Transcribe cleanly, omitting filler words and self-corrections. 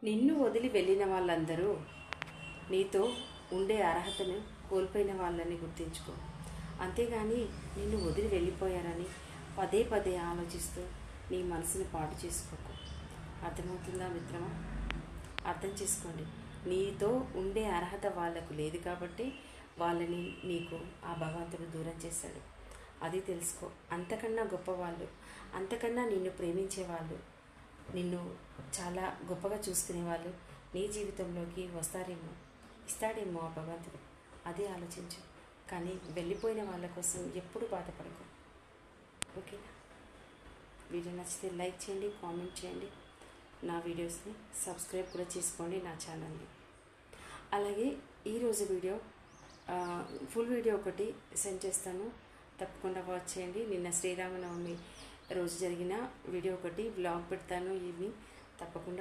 నిన్ను వదిలి వెళ్ళిన వాళ్ళందరూ నీతో ఉండే అర్హతను కోల్పోయిన వాళ్ళని గుర్తించుకో. అంతేగాని నిన్ను వదిలి వెళ్ళిపోయారని పదే పదే ఆలోచిస్తూ నీ మనసును పాడు చేసుకోకు. అర్థమవుతుందా మిత్రమా? అర్థం చేసుకోండి. నీతో ఉండే అర్హత వాళ్లకు లేదు కాబట్టి వాళ్ళని నీకు ఆ భగవంతుడు దూరం చేశాడు. అది తెలుసుకో. అంతకన్నా గొప్పవాళ్ళు, అంతకన్నా నిన్ను ప్రేమించేవాళ్ళు, నిన్ను చాలా గొప్పగా చూసుకునే వాళ్ళు నీ జీవితంలోకి వస్తారేమో, ఇస్తాడేమో ఆ భగవంతుడు. అదే ఆలోచించు. కానీ వెళ్ళిపోయిన వాళ్ళ కోసం ఎప్పుడు బాధపడకు. ఓకేనా? వీడియో నచ్చితే లైక్ చేయండి, కామెంట్ చేయండి, నా వీడియోస్ని సబ్స్క్రైబ్ కూడా చేసుకోండి నా ఛానల్ని. అలాగే ఈరోజు వీడియో ఫుల్ వీడియో ఒకటి సెండ్ చేస్తాను, తప్పకుండా వాచ్ చేయండి. నిన్న శ్రీరామనవమి రోజు జరిగిన వీడియో ఒకటి వ్లాగ్ పెడతాను ఈవినింగ్, తప్పకుండా